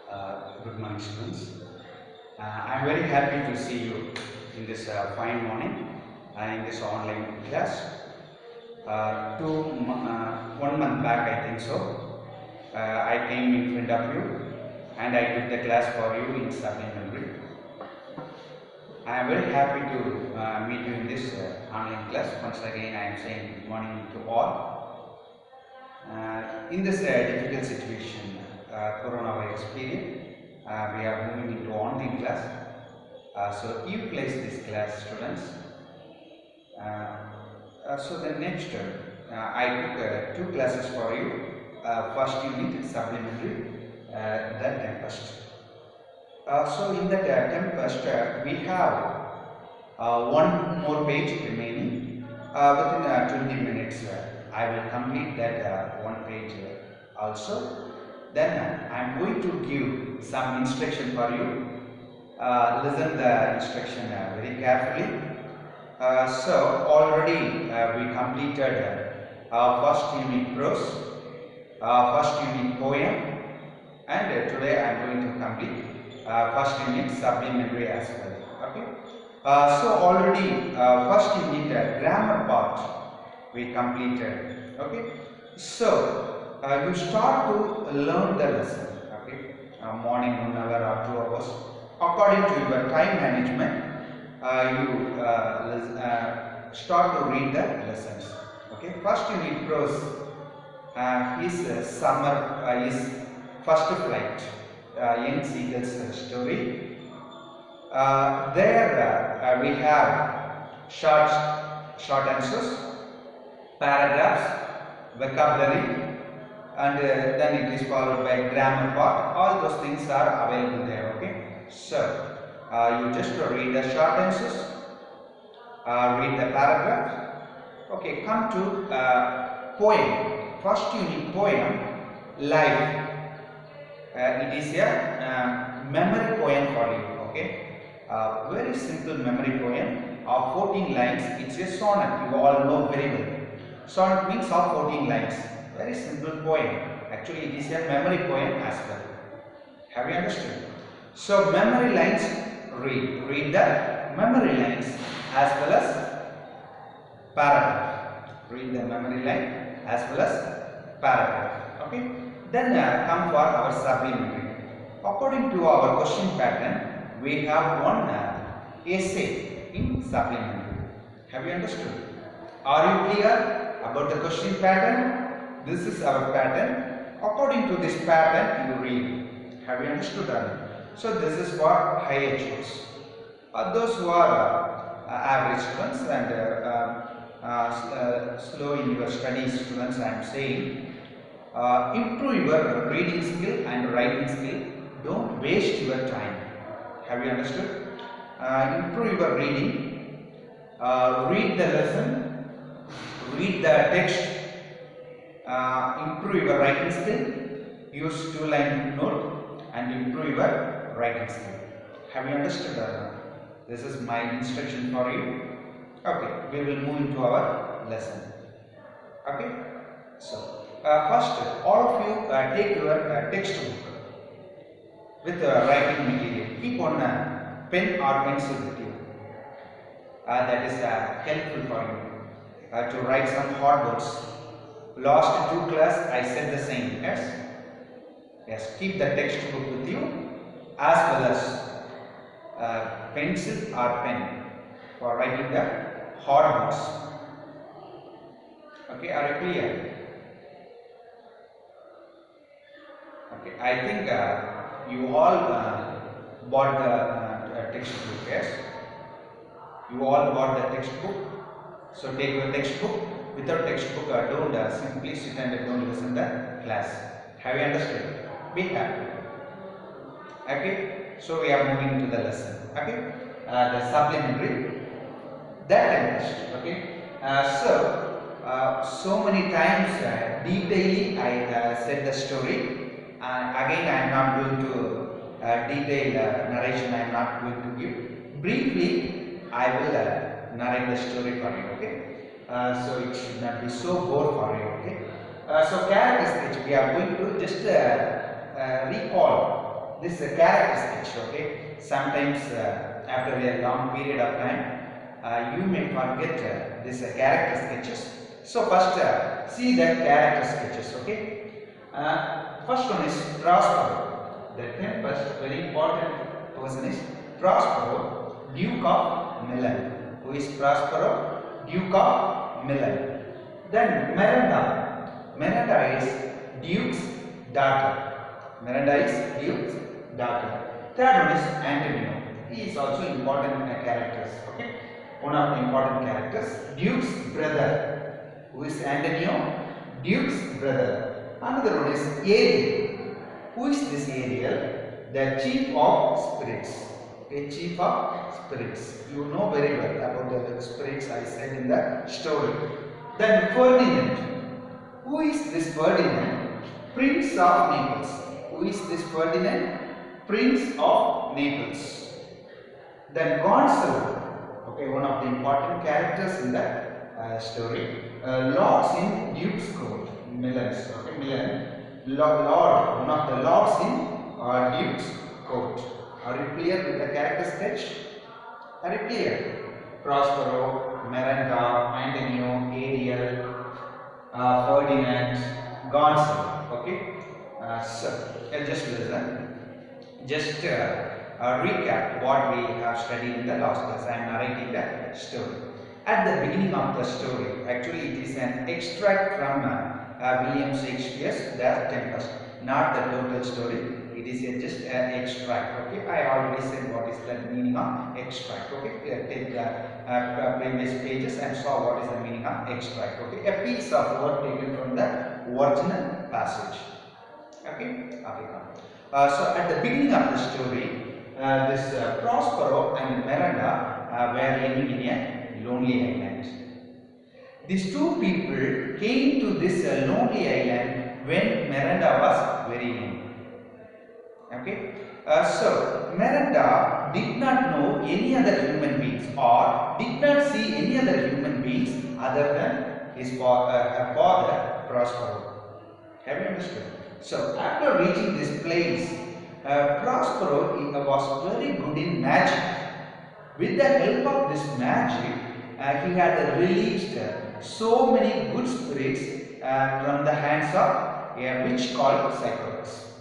Good morning, students. I'm very happy to see you in this fine morning in this online class. 1 month back, I think so, I came in front of you and I took the class for you in supplementary. I am very happy to meet you in this online class. Once again, I am saying good morning to all. In this difficult situation, coronavirus period, we are moving into online class. So utilize this class, students. So the next, I took 2 classes for you. First unit supplementary, then tempest. So in that tempest, we have one more page remaining. Within 20 minutes, I will complete that one page also. Then I am going to give some instruction for you. Listen the instruction very carefully. So already we completed first unit prose, first unit poem, and today I am going to complete first unit supplementary as well. Okay. So already first unit grammar part we completed. Okay. So you start to learn the lesson. Okay. Morning 1 hour or 2 hours according to your time management. You start to read the lessons. Okay. First unit prose is summer is first flight. Young Seagull's story. There we have short answers, paragraphs, vocabulary, and then it is followed by grammar part. All those things are available there. Okay. So you just read the short answers, read the paragraph. Okay. Come to poem. First unit poem, life. It is a memory poem for you. Okay. Very simple memory poem of 14 lines. It's a sonnet. You all know very well. Sonnet means of 14 lines. Very simple poem. Actually, it is a memory poem as well. Have you understood? So, memory lines, read the memory lines as well as paragraph. Read the memory line as well as paragraph. Okay. Then come for our supplementary. According to our question pattern, we have one essay in supplementary. Have you understood? Are you clear about the question pattern? This is our pattern. According to this pattern, you read. Have you understood that? So this is for high achievers. Those who are average students and slow in your studies students, I am saying, improve your reading skill and writing skill. Don't waste your time. Have you understood? Improve your reading. Read the lesson. Read the text. Improve your writing skill. Use 2-line note and improve your writing skill. Have you understood? This is my instruction for you. Okay, we will move into our lesson. Okay, so first, all of you take your textbook with writing material. Keep on pen or pencil with you. That is helpful for you to write some hard words. Last 2 class I said the same. Yes. Yes. Keep the textbook with you as well as pencil or pen for writing the hard words. Okay. Are you clear? Okay. I think you all bought the textbook. Yes. You all bought the textbook. So take your textbook. Without textbook, don't simply sit and don't listen the class. Have you understood? Be happy. Okay. So we are moving to the lesson. Okay. The supplementary. That tempest. Okay. So many times detailing I said the story. Again, I am not going to detail narration. I am not going to give. Briefly, I will narrate the story for you. Okay. So it should not be so bored for you. Okay. So character sketch, we are going to just recall this character sketch. Okay, sometimes after a long period of time, you may forget this character sketches. So first see the character sketches. Okay, first one is Prospero. The first very important person is Prospero, Duke of Milan. Who is Prospero, Duke of Milan? Then Miranda. Miranda is Duke's daughter. Miranda is Duke's daughter. Third one is Antonio. He is also important characters. Okay, one of the important characters. Duke's brother. Who is Antonio? Duke's brother. Another one is Ariel. Who is this Ariel? The chief of spirits. A chief of spirits. You know very well about the spirits I said in the story. Then Ferdinand. Who is this Ferdinand? Prince of Naples. Who is this Ferdinand? Prince of Naples. Then Gonzalo. Okay, one of the important characters in the story. Lords in Duke's court. Milan's. Okay, Milan. Lord. One of the lords in Duke's court. Are you clear with the character sketch? Are you clear? Prospero, Miranda, Antonio, Ariel, Ferdinand, Gonzalo. Okay. So just listen. Just recap what we have studied in the last class. I am narrating the story. At the beginning of the story, actually it is an extract from William Shakespeare's The Tempest, not the total story. It is just an extract. Okay, I already said what is the meaning of extract. Okay, take the previous pages and saw what is the meaning of extract. Okay, a piece of word taken from the original passage. Okay, so at the beginning of the story, this Prospero and Miranda were living in a lonely island. These two people came to this lonely island when Miranda was very young. Okay, so Miranda did not know any other human beings or did not see any other human beings other than his her father Prospero. Have you understood? So after reaching this place, Prospero was very good in magic. With the help of this magic, he had released so many good spirits from the hands of a witch called Cyclops.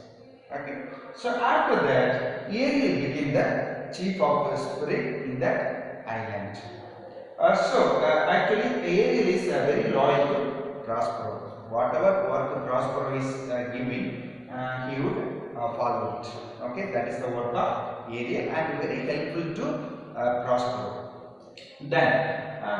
Okay. So after that, Ariel became the chief of the spirit in that island. Actually, Ariel is very loyal to Prospero. Whatever work Prospero is giving, he would follow it. Okay, that is the work of Ariel and very helpful to Prospero. Then,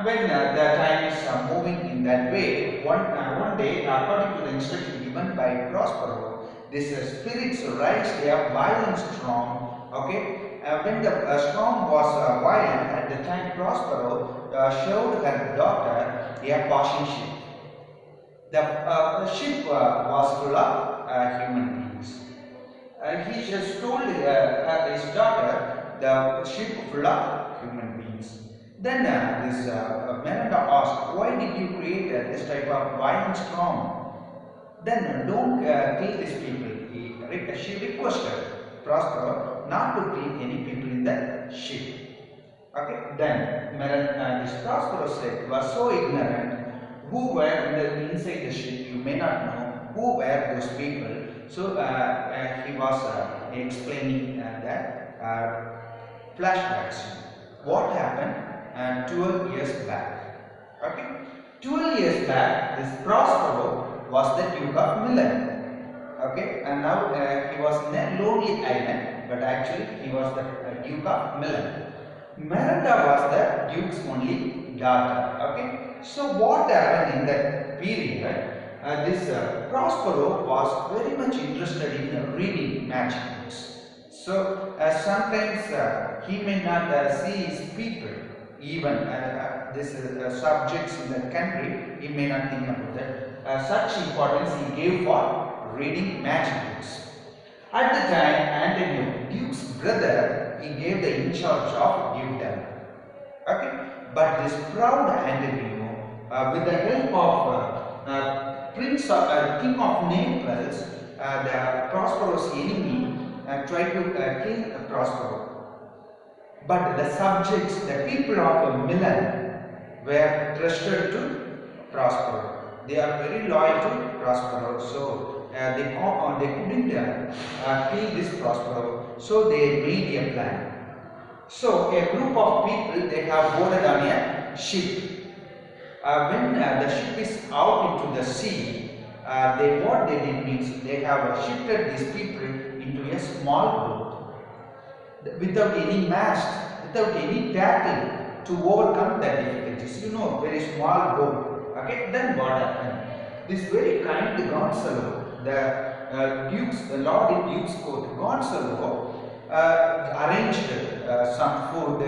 when the time is moving in that way, one day, according to the instruction given by Prospero, this spirits raised a violent storm. Okay, when the storm was violent, at the time Prospero showed her daughter a passing ship. The ship was full of human beings. He just told his daughter the ship full of human beings. Then this Miranda asked, "Why did you create this type of violent storm? Then don't kill these people." She requested Prospero not to kill any people in the ship. Okay. Then this Prospero said, "You are so ignorant. Who were inside the ship? You may not know who were those people." So he was explaining that flashbacks. What happened 12 years back? Okay, 12 years back, this Prospero was the Duke of Milan. Okay, and now he was in a lonely island, but actually he was the Duke of Milan. Miranda was the Duke's only daughter. Okay, so what happened in that period? This Prospero was very much interested in reading magic books. So sometimes he may not see his people, even this subjects in the country, he may not think about that. Such importance he gave for reading magic books. At the time, Antonio, Duke's brother, he gave the in charge of dukedom. Okay, but this proud Antonio, with the help of King of Naples, the Prospero's enemy, tried to kill Prospero. But the subjects, the people of Milan, were trusted to Prospero. They are very loyal to Prospero, so they couldn't kill this Prospero. So they made a plan. So a group of people, they have boarded on a ship. When the ship is out into the sea, what they did means they have shifted these people into a small boat without any mast, without any tackle to overcome the difficulties. You know, very small boat. Okay, then what happened? This very kind Gonzalo, the Lord in Duke's court, Gonzalo arranged some food,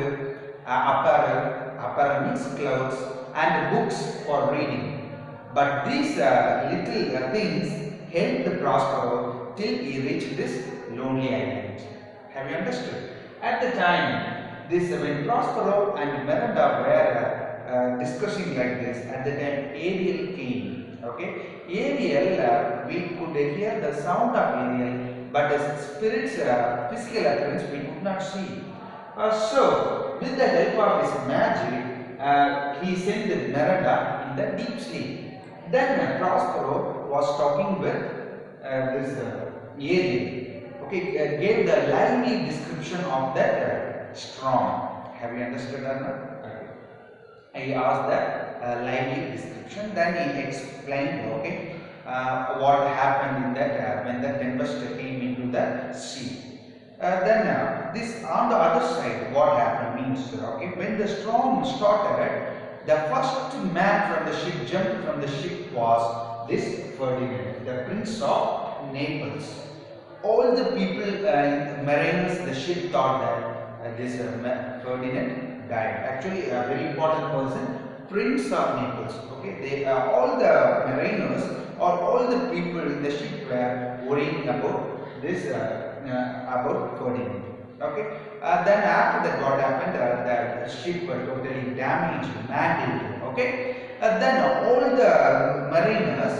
apparel means clothes, and books for reading. But these little things helped Prospero till he reached this lonely island. Have you understood? At the time, when Prospero and Miranda were discussing like this, at the time Ariel came. Okay, Ariel, we could hear the sound of Ariel, but the spirit's physical appearance we could not see. So, with the help of his magic, he sent Miranda in the deep sleep. Then Prospero was talking with this Ariel. Okay, gave the lively description of that storm. Have you understood or not? Okay. He asked that lively description. Then he explained, okay, what happened in that when the tempest came into the sea. Then this on the other side, what happened means, okay, when the storm started, the first man from the ship jumped from the ship was this Ferdinand, the Prince of Naples. All the people, mariners, the ship thought that this Ferdinand died. Actually, a very important person, Prince of Naples. Okay, all the mariners or all the people in the ship were worrying about this about Ferdinand. Okay, then after that, what happened? The ship was totally damaged, mangled. Okay, then all the mariners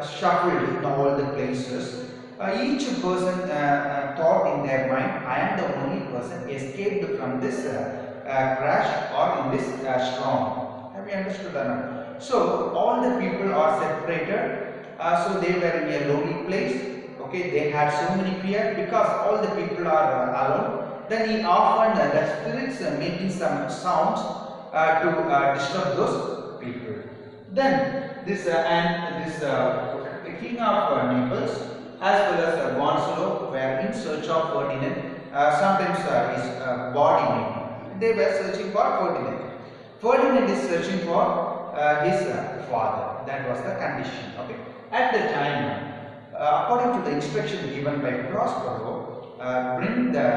shuffled in all the places. Each person thought in their mind, I am the only person escaped from this crash or in this storm. Have you understood that? So all the people are separated. So they were in a lonely place. Okay, they had so many fear because all the people are alone. Then he often the spirits making some sounds to disturb those people. Then this king of Naples as well as Gonzalo were in search of Ferdinand. Sometimes his body maybe. They were searching for Ferdinand. Ferdinand is searching for his father. That was the condition. Okay. At the time, according to the instruction given by Prospero, bring the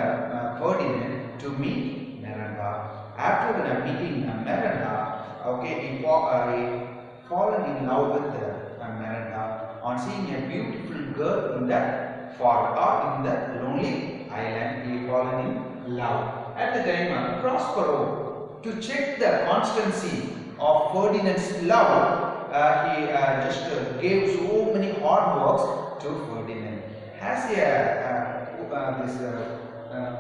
Ferdinand to meet Miranda. After meeting Miranda, okay, he fallen in love with Miranda on seeing a beautiful girl in the forest or in the lonely island. He fallen in love. At the time, Prospero, to check the constancy of Ferdinand's love, he just gave so many hard works to Ferdinand. As this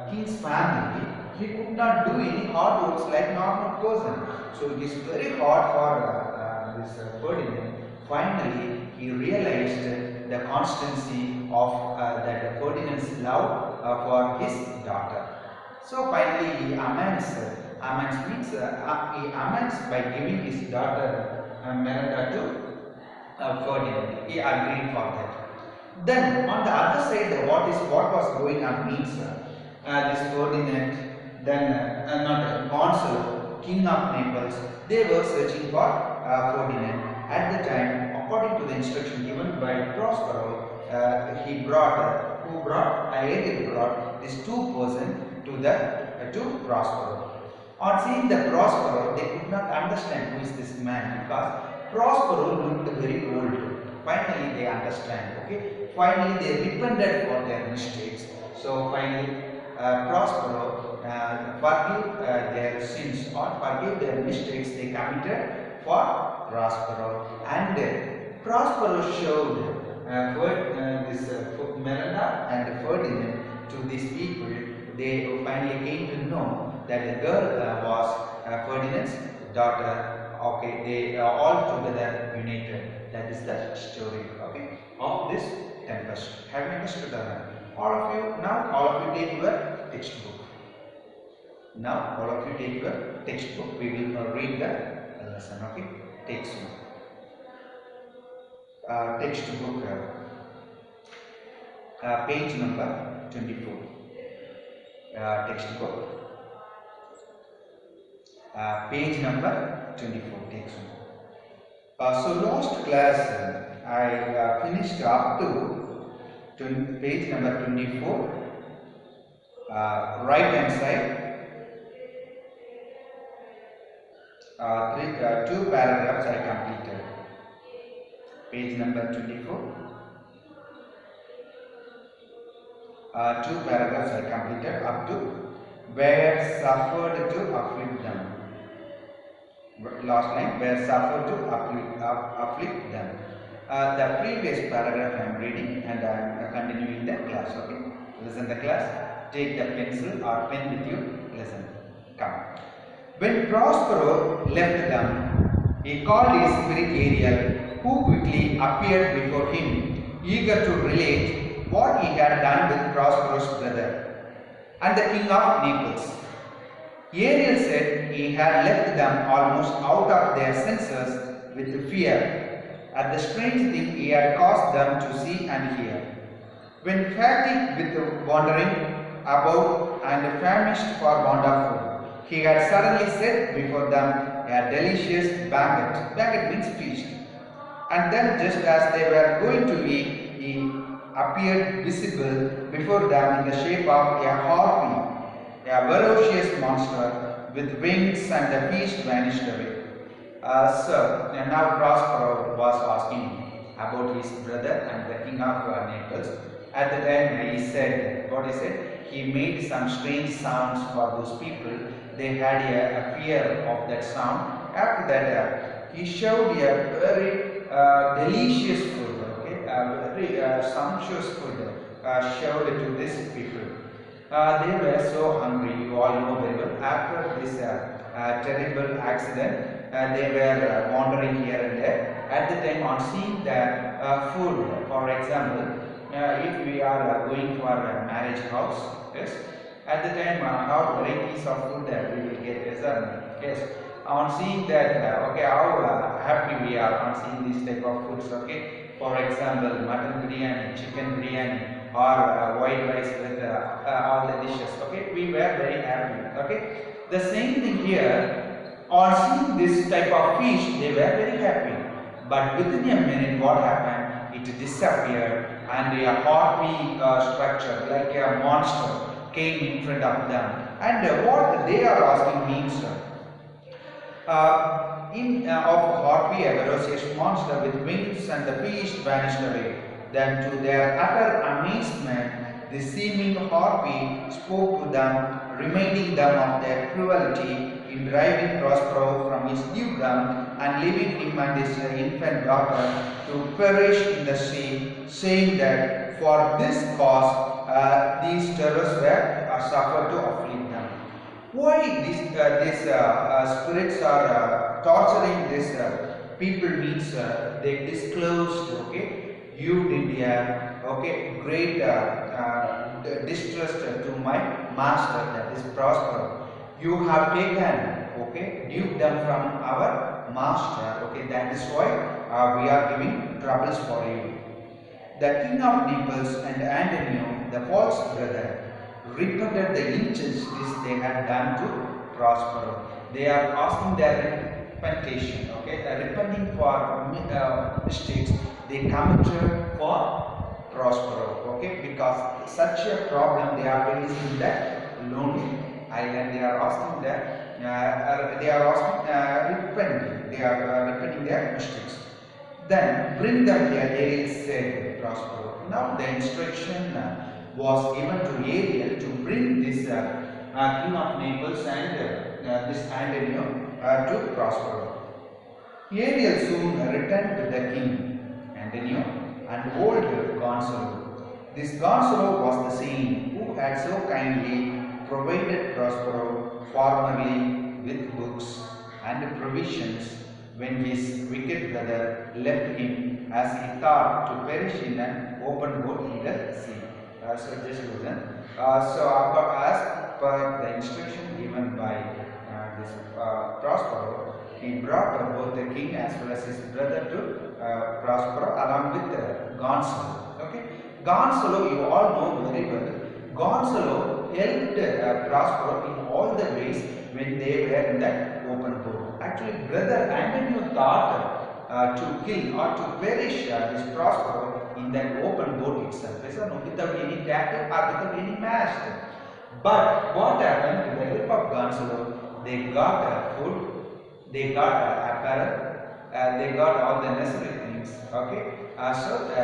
king's family, he could not do any hard works like normal person. So it is very hard for this Ferdinand. Finally, he realized the constancy of that Ferdinand's love for his daughter. So finally, he amends means he amends by giving his daughter Miranda to Ferdinand. He agreed for that. Then on the other side, what was going on means this Ferdinand, then not Gonzalo, king of Naples, they were searching for Ferdinand. At the time, according to the instruction given by Prospero, Ariel brought these two persons to Prospero. On seeing the Prospero, they could not understand who is this man because Prospero looked very old. Finally, they understand. Okay. Finally, they repented for their mistakes. So finally, Prospero forgive their sins or forgive their mistakes they committed for Prospero, and Prospero showed this Miranda and Ferdinand they finally came to know that the girl was Ferdinand's daughter. Okay, they are all together united. That is the story, okay, of this tempest. Have you understood that? All of you, now all of you take your textbook. Now all of you take your textbook. We will read the lesson, okay? Textbook. Textbook, page number 24. Textbook, page number 24. Textbook. So last class I finished up to page number 24, right hand side. Two paragraphs I completed. Page number 24. Two paragraphs I completed up to where suffered to afflict them. Last line, where suffered to afflict them. The previous paragraph I am reading and I am continuing the class. Okay, listen the class. Take the pencil or pen with you. Listen. Come. When Prospero left them, he called his spirit Ariel, who quickly appeared before him, eager to relate what he had done with Prospero's brother and the king of Naples. Ariel said he had left them almost out of their senses with fear at the strange thing he had caused them to see and hear. When fatigued with wandering about and famished for want of food, he had suddenly set before them a delicious banquet. Banquet means feast. And then, just as they were going to eat, he appeared visible before them in the shape of a harpy, a ferocious monster with wings, and the feast vanished away. And now Prospero was asking about his brother and the king of Naples. At the time he said, what he said? He made some strange sounds for those people. They had a fear of that sound. After that, he showed a very delicious food, okay, very sumptuous food showed to these people. They were so hungry, you all know very well. After this terrible accident, they were wandering here and there. At the time, on seeing the food, for example, if we are going for a marriage house, yes, at the time how varieties of food we will get, yes, on seeing that, okay, how happy we are on seeing this type of foods, okay. For example, mutton biryani, chicken biryani, or white rice with all the dishes, okay, we were very happy, okay. The same thing here, on seeing this type of fish, they were very happy. But within a minute, what happened? It disappeared, and a harpy structure, like a monster, came in front of them. And what they are asking means, of harpy, a ferocious monster with wings, and the feast vanished away. Then, to their utter amazement, the seeming harpy spoke to them, reminding them of their cruelty in driving Prospero from his dukedom and leaving him and his infant daughter to perish in the sea, saying that for this cause these terrors were suffered to afflict them. Why these spirits are torturing these people means they disclosed, okay, you did okay, great distress to my master, that is Prospero. You have taken, okay, dukedom from our master, okay, that is why we are giving troubles for you. The king of Naples and Antonio, the false brother, repented the injustice they had done to Prospero. They are asking their repentation, okay, repenting for mistakes they committed for Prospero, okay, because such a problem they are facing in that lonely island. They are asking that repenting. They are repenting their mistakes. Then bring them here, Ariel said Prospero. Now the instruction was given to Ariel to bring this king of Naples and this Antonio to Prospero. Ariel soon returned with the king, Antonio, and old Gonzalo. This Gonzalo was the same who had so kindly provided Prospero formerly with books and provisions when his wicked brother left him as he thought to perish in an open boat in the sea. So just listen. As per the instruction given by this Prospero, he brought both the king as well as his brother to Prospero along with Gonzalo. Okay, Gonzalo, you all know very well. Gonzalo helped Prospero in all the ways when they were in that open boat. Actually, brother Antonio thought to kill or to perish this Prospero in that open boat itself, without any tackle or without any mast. But what happened? With the help of Gonzalo, they got food, they got apparel, they got all the necessary things. Okay,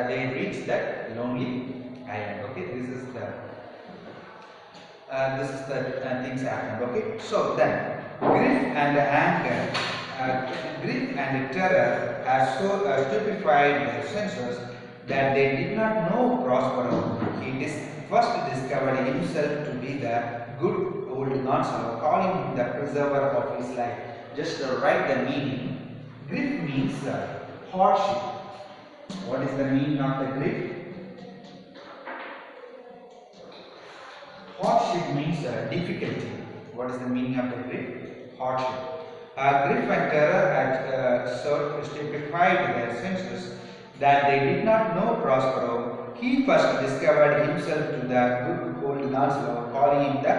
they reached that lonely island. Okay, this is the things happened. Okay, so then grief and anger, grief and terror has so stupefied their senses that they did not know Prospero. He first discovered himself to be the good old Gonzalo, calling him the preserver of his life. Just write the meaning. Grief means hardship. What is the meaning of the grief? Hardship means difficulty. What is the meaning of the grief? Hardship. Grief and terror had so stupefied their senses that they did not know Prospero. He first discovered himself to the good old Gonzalo, calling him the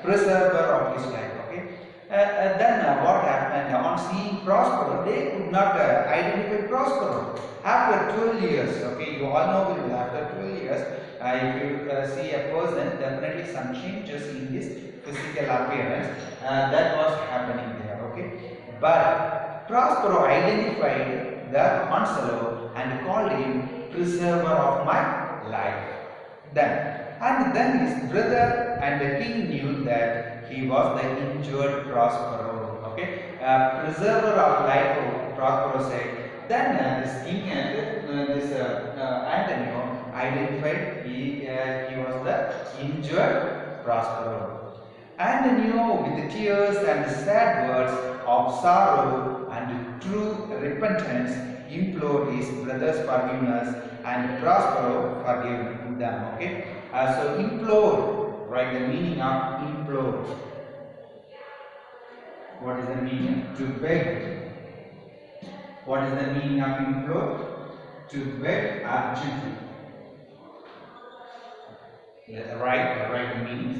preserver of his life. Okay. Then what happened? On seeing Prospero, they could not identify Prospero. After 12 years, okay, you all know very well, after 12 years, if you see a person, definitely some changes in his physical appearance that was happening there. Okay, but Prospero identified the Gonzalo and called him preserver of my life. Then his brother and the king knew that he was the injured Prospero. Okay, preserver of life, Prospero said. Then this king and this Antonio identified he was the injured Prospero. Antonio, with the tears and sad words of sorrow and true repentance, implored his brother's forgiveness, and Prospero forgave them. Okay, so implore, write the meaning of implore. What is the meaning? To beg. What is the meaning of implore? To beg urgently. Write the meaning.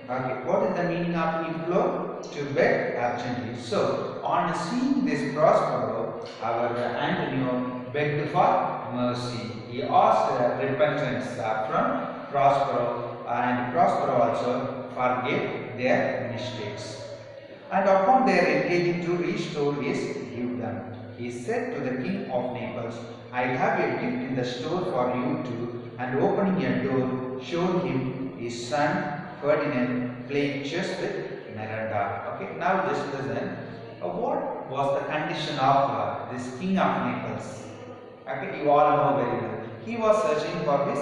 Okay, what is the meaning of implore? To beg urgently. So, on seeing this Prospero, our Antonio begged for mercy. He asked repentance from Prospero, and Prospero also forgave their mistakes. And upon their engaging to restore his dukedom, he said to the king of Naples, I have a gift in the store for you too. And opening a door, showed him his son Ferdinand playing chess with Miranda. Okay, now just listen. What was the condition of this king of Naples? Okay, you all know very well. He was searching for his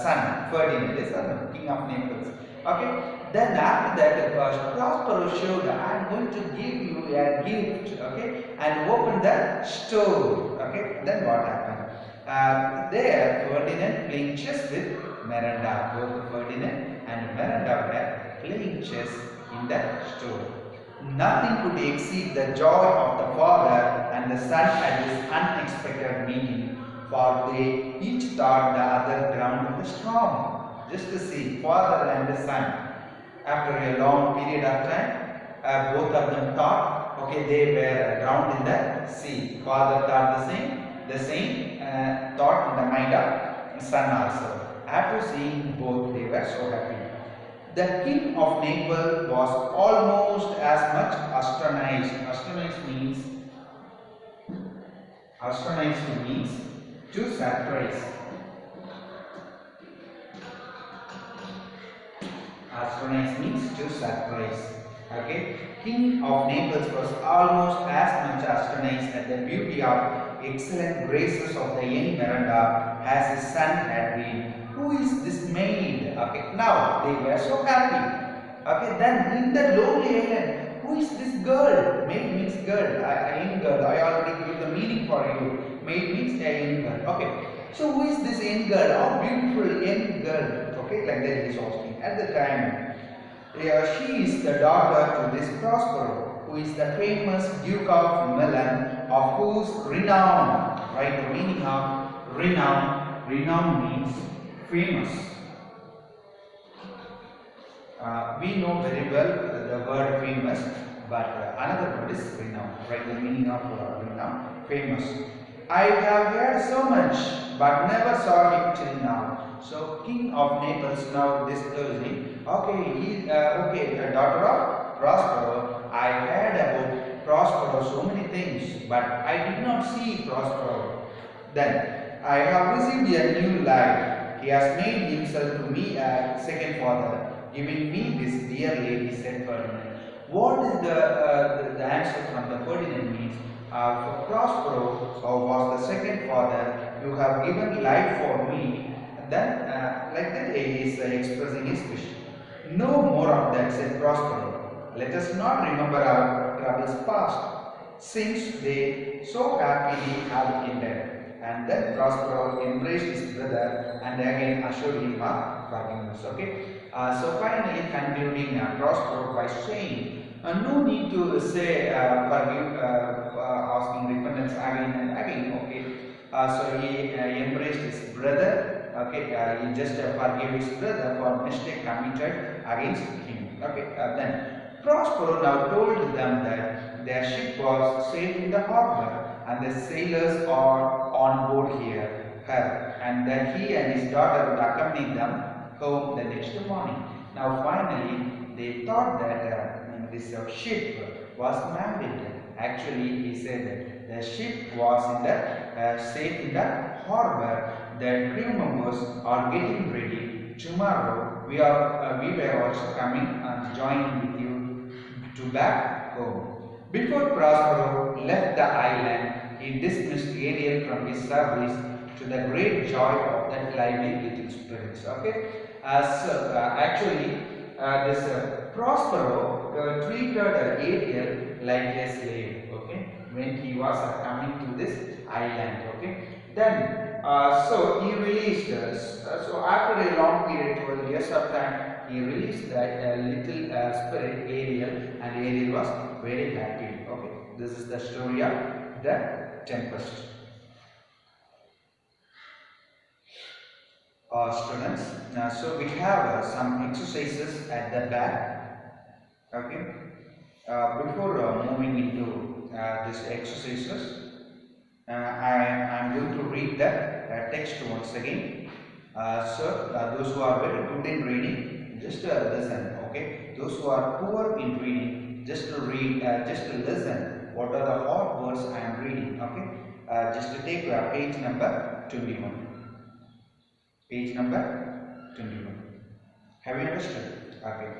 son Ferdinand, the son, king of Naples. Okay. Then after that, Prospero showed, I am going to give you a gift, okay, and open the store, okay. Then what happened? There, Ferdinand playing chess with Miranda. Both Ferdinand and Miranda were playing chess in the store. Nothing could exceed the joy of the father and the son at this unexpected meeting, for they each thought the other drowned in the storm. Just to see, father and the son. After a long period of time, both of them thought, okay, they were drowned in the sea. Father thought the same thought in the mind of son also. After seeing both, they were so happy. The king of Naples was almost as much astonished. Astonished means to surprise. Astonished means to surprise. Okay, king of Naples was almost as much astonished at the beauty of excellent graces of the young Miranda as his son had been. Who is this maid? Okay, now they were so happy. Okay, then in the lonely island, who is this girl? Maid means girl, a young girl. I already gave the meaning for you. Maid means a young girl. Okay, so who is this young girl? How beautiful young girl? Okay, like that he is asking. At the time, she is the daughter to this Prospero, who is the famous Duke of Milan, of whose renown, right? The meaning of renown, renown means famous. We know very well the word famous, but another word is renown, right? The meaning of renown, famous. I have heard so much, but never saw him till now. So, King of Naples now disclosing, okay, daughter of Prospero. I heard about Prospero so many things, but I did not see Prospero. Then I have received a new life. He has made himself to me a second father, giving me this dear lady, said Ferdinand. What is the answer from the Ferdinand means? For Prospero was the second father, you have given life for me. Then, like that, he is expressing his wish. No more of that, said Prospero. Let us not remember our troubles past, since they so happily have ended. And then Prospero embraced his brother and again assured him of forgiveness. Okay. So finally concluding Prospero by saying, no need to say forgive, asking repentance again and again. Okay. So he embraced his brother. Okay. He just forgave his brother for mistake committed against him. Okay. Then Prospero now told them that their ship was safe in the harbor and the sailors are on board here, and that he and his daughter would accompany them home the next morning. Now finally, they thought that this ship was manned. Actually, he said that the ship was in the safe in the harbor. The crew members are getting ready. Tomorrow, we were also coming and joining with you to back home. Before Prospero left the island, he dismissed Ariel from his service to the great joy of that lively little spirits. Okay, actually, this Prospero treated Ariel like a slave. Okay, when he was coming to this island. Okay, then so he released us. So after a long period, 12 years of time, he released that little spirit Ariel, and Ariel was very happy. Okay, this is the story of the tempest. Students, so we have some exercises at the back. Okay, before moving into these exercises, I am going to read the text once again. Those who are very good in reading, just listen. Okay, those who are poor in reading, just to read, just to listen. What are the hard words I am reading? Okay, just to take page number 21. Page number 21. Have you understood? Okay.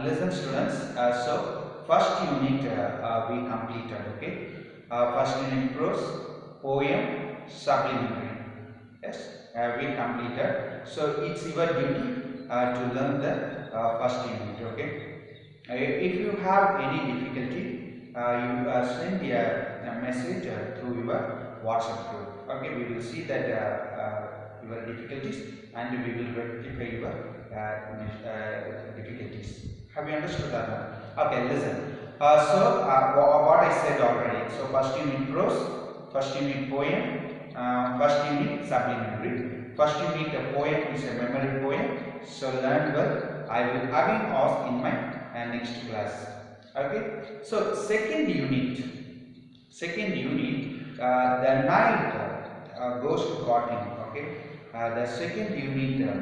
Listen, students. So first unit we completed. Okay. First unit prose, poem, supplementary. Yes, we completed. So it's your duty to learn the first unit. Okay. If you have any difficulty, you send a message through your WhatsApp group. Okay, we will see that your difficulties and we will rectify your difficulties. Have you understood that? Okay, listen. What I said already. So first unit prose, first unit poem, first unit supplementary. First unit poem is a memory poem. So learn well. I will again ask in my next class. Okay. So second unit, the night ghost got him. Okay. The second unit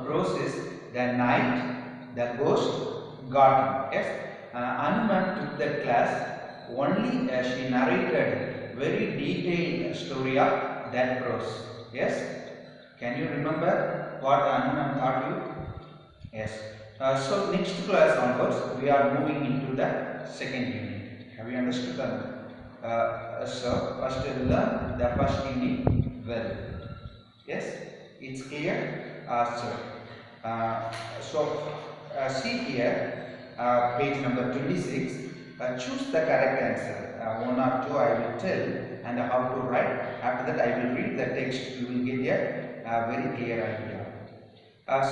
process, the night the ghost got him. Yes. Hanuman took that class only she narrated very detailed story of that prose. Yes. Can you remember what Hanuman taught you? Yes. So next class onwards, we are moving into the second unit. Have you understood that? So first learn the first unit well. Yes, it's clear. So See here, page number 26. Choose the correct answer. One or two I will tell and how to write. After that I will read the text. You will get a very clear idea.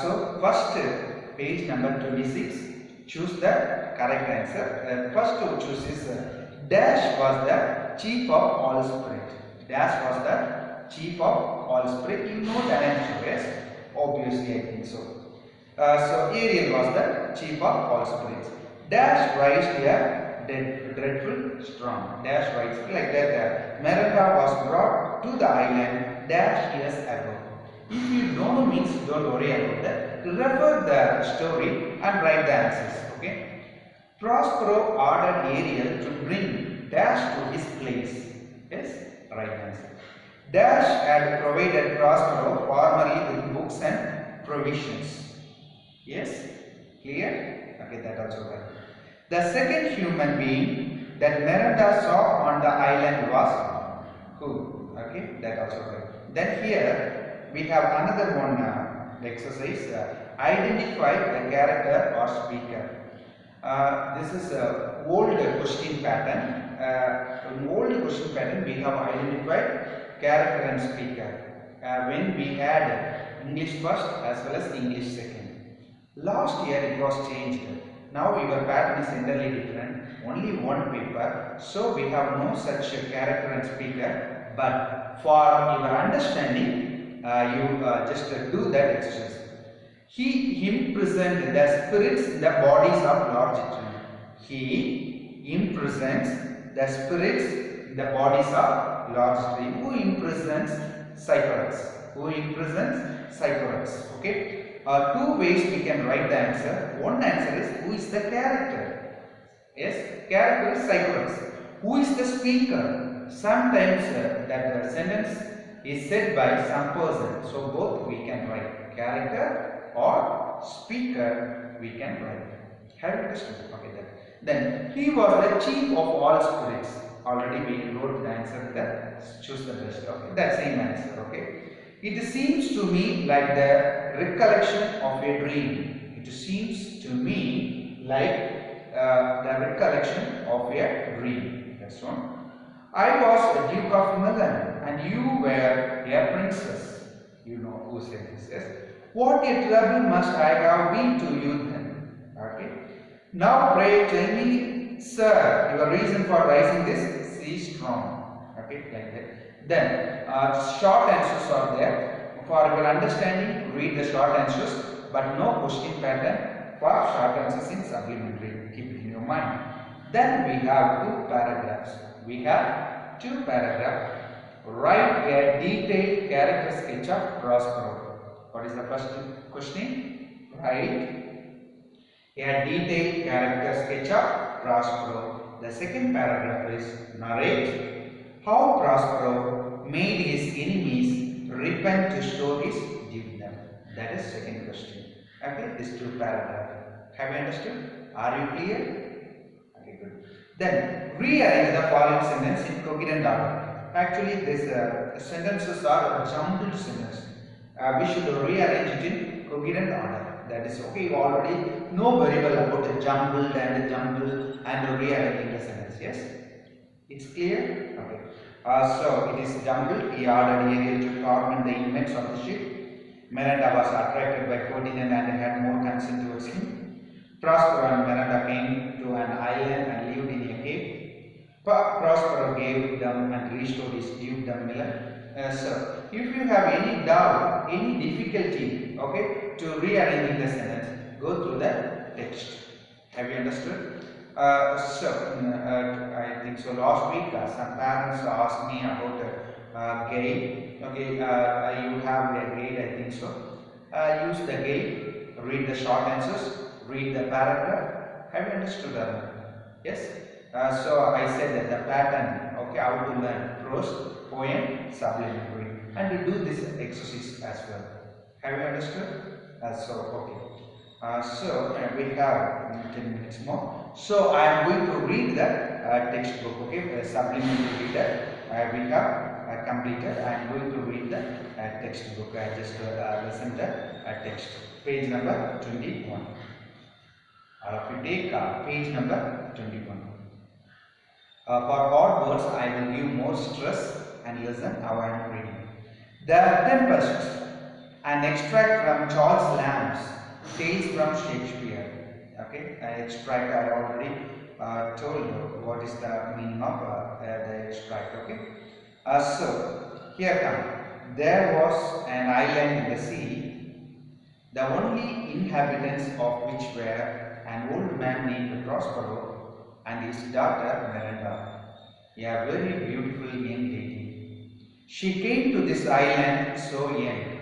So first page number 26. Choose the correct answer. First to choose is dash was the chief of all spirit. Dash was the chief of all spirit. You know the answer, yes? Obviously, I think so. So Ariel was the chief of all spirits. Dash raised a dreadful storm. Dash raised like that. Miranda was brought to the island dash years ago. If you don't know means don't worry about that. Refer the story and write the answers. Okay. Prospero ordered Ariel to bring Dash to his place. Yes, right answer. Dash had provided Prospero formerly with books and provisions. Yes, clear? Okay, that also right. The second human being that Miranda saw on the island was who? Okay, that also right. Then here we have another one exercise. Identify the character or speaker. This is a old question pattern. In old question pattern, we have identified character and speaker when we had English first as well as English second. Last year it was changed. Now your pattern is entirely different. Only one paper, so we have no such character and speaker. But for your understanding, you just do that exercise. He imprisoned the spirits in the bodies of large tree. He imprisons the spirits in the bodies of large tree. Who imprisons Cyprus? Who imprisons Cyprus? Okay. Two ways we can write the answer. One answer is who is the character? Yes, character is Cyprus. Who is the speaker? Sometimes that sentence is said by some person. So both we can write character or speaker we can write. Have you understood? Okay, then he was the chief of all spirits. Already we wrote the answer there. Choose the best. Okay, that same answer. Okay. It seems to me like the recollection of a dream. It seems to me like the recollection of a dream. That's one. I was a Duke of Milan and you were a princess. You know who said this, yes? What a trouble must I have been to you then? Okay. Now pray tell me, sir, your reason for raising this is strong. Okay, like that. Then short answers are there. For your understanding, read the short answers, but no question pattern for short answers in supplementary. Keep it in your mind. Then we have two paragraphs. We have two paragraphs. Write a detailed character sketch of Prospero. What is the first question? Write a detailed character sketch of Prospero. The second paragraph is narrate how Prospero made his enemies repent to show his due them. That is second question. Okay, these two paragraphs. Have you understood? Are you clear? Okay, good. Then rearrange the following sentence in coherent order. Actually, these sentences are jumbled sentences. We should rearrange it in coherent order. That is okay. You already know very well about the jumbled and rearranging the sentence. Yes, it's clear. Okay. So it is jumbled. He ordered Ariel to torment the inmates of the ship. Miranda was attracted by Ferdinand and had more concern towards him. Prospero and Miranda came to an island and lived in a cave. Prospero gave them and restored his dukedom Milan. So, if you have any doubt, any difficulty, okay, to rearranging the sentence, go through the text. Have you understood? I think so. Last week, some parents asked me about grade. Okay, you have a grade, I think so. Use the grade, read the short answers, read the paragraph. Have you understood that? Yes. So I said that the pattern, okay, how to learn prose, poem, supplementary, and to do this exercise as well. Have you understood? Okay. We have 10 minutes more. So I am going to read the textbook. Okay, the supplementary reader we have completed. I am going to read the textbook. Just listen the text. Page number 21. If you take page number 21. For odd words, I will give more stress and listen how I am reading. The Tempest, an extract from Charles Lamb's Tales from Shakespeare. Okay, an extract I already told you what is the meaning of the extract. Okay, so here come. There was an island in the sea, the only inhabitants of which were an old man named Prospero and his daughter Miranda, a very beautiful young lady. She came to this island so young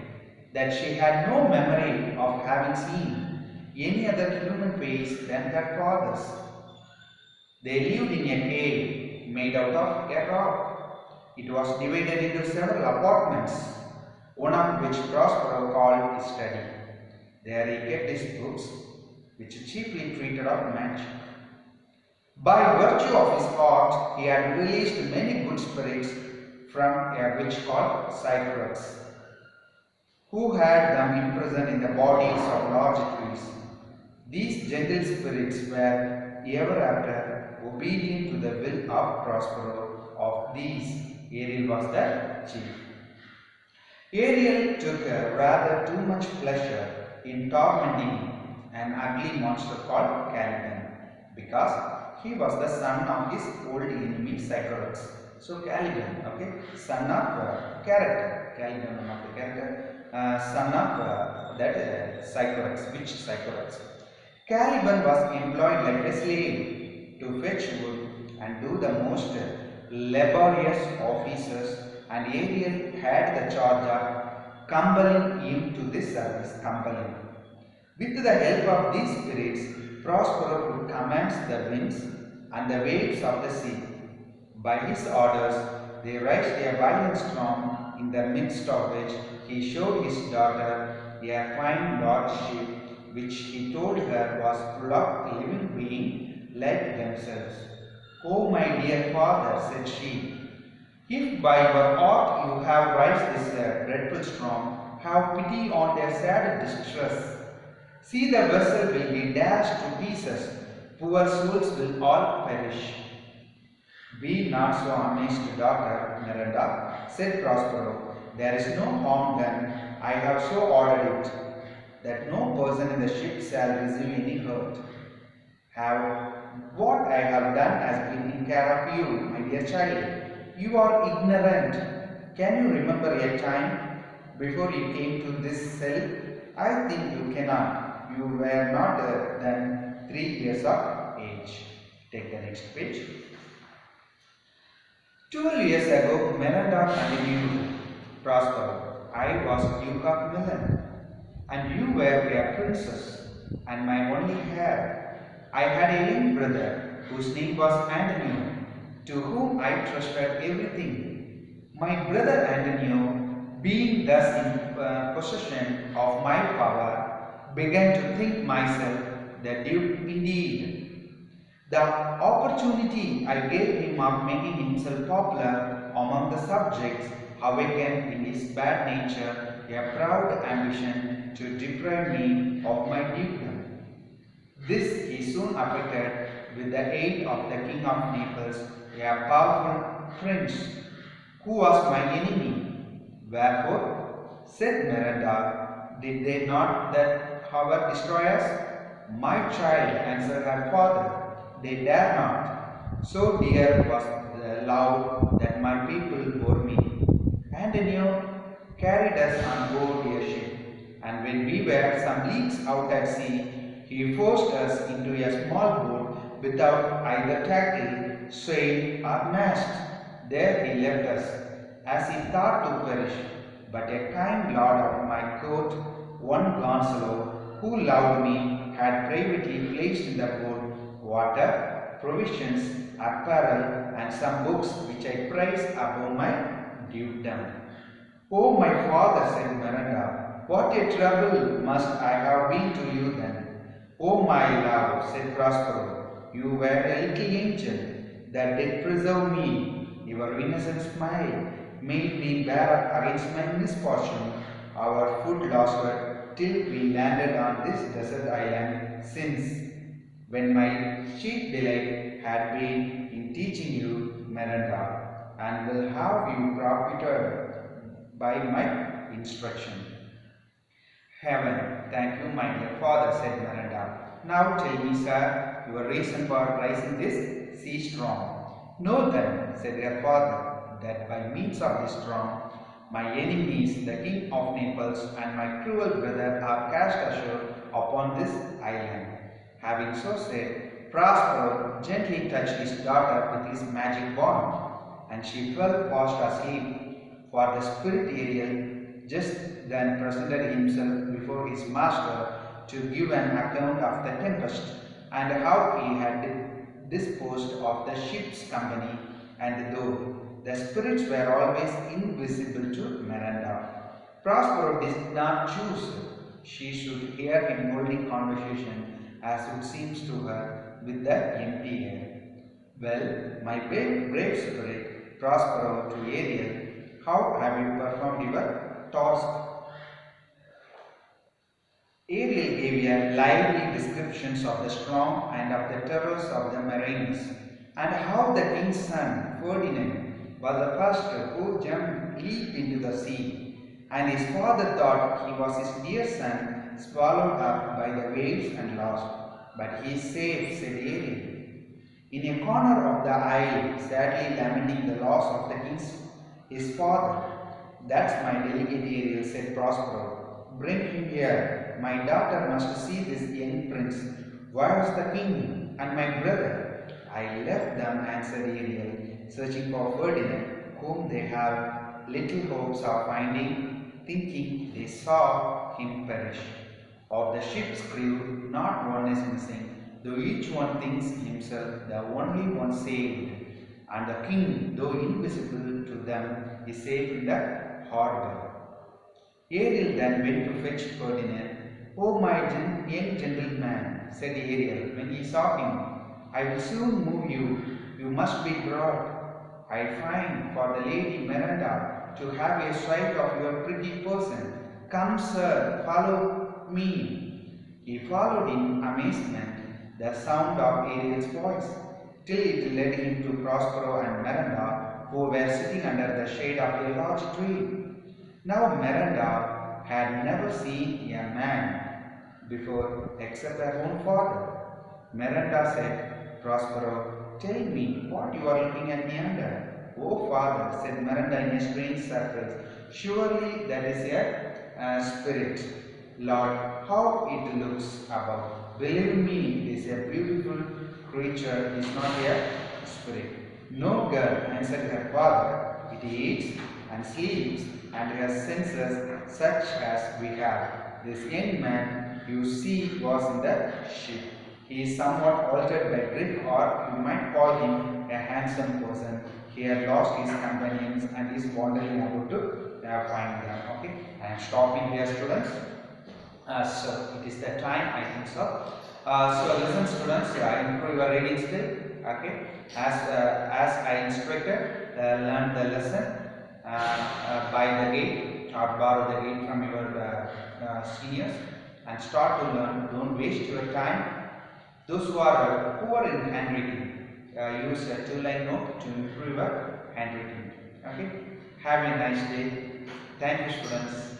that she had no memory of having seen any other human face than her father's. They lived in a cave made out of a rock. It was divided into several apartments, one of which Prospero called his study. There he kept his books, which chiefly treated of magic. By virtue of his art, he had released many good spirits from a witch called Cyprus, who had them imprisoned in the bodies of large trees. These gentle spirits were ever after obedient to the will of Prospero. Of these, Ariel was the chief. Ariel took rather too much pleasure in tormenting an ugly monster called Caliban, because he was the son of his old enemy Cyprus. So Caliban, okay, son of character, Caliban one of the character, son of that Cyprus, which Cyprus. Caliban was employed like a slave to fetch wood and do the most laborious offices, and Ariel had the charge of compelling him to this service, compelling. With the help of these spirits, Prospero could command the winds and the waves of the sea. By his orders, they raised a violent storm, in the midst of which he showed his daughter a fine large ship, which he told her was full of living beings like themselves. "Oh, my dear father," said she, "if by your art you have raised this dreadful storm, have pity on their sad distress. See, the vessel will be dashed to pieces, poor souls will all perish." "Be not so amazed, daughter Miranda," said Prospero. "There is no harm done. I have so ordered it, that no person in the ship shall receive any hurt. What I have done has been in care of you, my dear child. You are ignorant. Can you remember a time before you came to this cell? I think you cannot. You were not than 3 years of age." Take the next page. 12 years ago, Miranda continued, "Prospero, I was Duke of Milan, and you were a princess, and my only heir. I had a young brother, whose name was Antonio, to whom I trusted everything. My brother Antonio, being thus in possession of my power, began to think myself the Duke indeed. The opportunity I gave him of making himself popular among the subjects awakened in his bad nature a proud ambition to deprive me of my dukedom. This he soon effected with the aid of the King of Naples, a powerful prince, who was my enemy. Wherefore, said Miranda, did they not that however destroy us? My child, answered her father, they dare not. So dear was the love that my people bore me. Antonio carried us on board a ship, and when we were some leagues out at sea, he forced us into a small boat without either tackle, sail, or mast. There he left us, as he thought to perish. But a kind lord of my court, one Gonzalo, who loved me, had privately placed in the boat water, provisions, apparel, and some books which I prize above my dukedom. Oh, my father, said Miranda, what a trouble must I have been to you then. Oh, my love, said Prospero, you were a little angel that did preserve me. Your innocent smile made me bear up against my misfortune. Our food lasted till we landed on this desert island. Since when my chief delight had been in teaching you Miranda, and will have you profited by my instruction. Heaven, thank you, my dear father, said Miranda. Now tell me, sir, your reason for rising this sea storm. Know then, said her father, that by means of this storm, my enemies, the king of Naples, and my cruel brother are cast ashore upon this island. Having so said, Prospero gently touched his daughter with his magic wand, and she fell fast asleep, for the spirit Ariel just then presented himself before his master to give an account of the tempest, and how he had disposed of the ship's company, and though the spirits were always invisible to Miranda, Prospero did not choose she should hear him holding conversation, as it seems to her, with the empty air. Well, my brave spirit, Prospero to Ariel, how have you performed your task? Ariel gave a lively descriptions of the storm and of the terrors of the marines, and how the king's son, Ferdinand, was the first who leaped into the sea, and his father thought he was his dear son, swallowed up by the waves and lost. But he is safe, said Ariel. In a corner of the isle, sadly lamenting the loss of his father. That's my delegate Ariel, said Prospero. Bring him here. My daughter must see this young prince. Where is the king and my brother? I left them, answered Ariel, searching for Ferdinand, whom they have little hopes of finding, thinking they saw him perish. Of the ship's crew, not one is missing, though each one thinks himself the only one saved, and the king, though invisible to them, is safe in the harbor. Ariel then went to fetch Ferdinand. Oh, my young gentleman, said Ariel when he saw him, I will soon move you. You must be brought. I find for the lady Miranda to have a sight of your pretty person. Come, sir, follow me. He followed in amazement the sound of Ariel's voice, till it led him to Prospero and Miranda, who were sitting under the shade of a large tree. Now Miranda had never seen a man before except her own father. Miranda said, Prospero, tell me what you are looking at me under. Oh, father, said Miranda in a strange surprise, surely that is a spirit. Lord, how it looks above. Believe me, it is a beautiful creature, it is not a spirit. No, girl, answered her father, it eats and sleeps and has senses such as we have. This young man you see was in the ship. He is somewhat altered by grief, or you might call him a handsome person. He had lost his companions and is wandering about to find them. Okay, I am stopping here, students. So it is the time, I think so. So listen, students, improve your reading skill. Okay, as I instructed, learn the lesson. Buy the gate or borrow the gate from your seniors and start to learn. Don't waste your time. Those who are poor in handwriting, use a two-line note to improve your handwriting. Okay. Have a nice day. Thank you, students.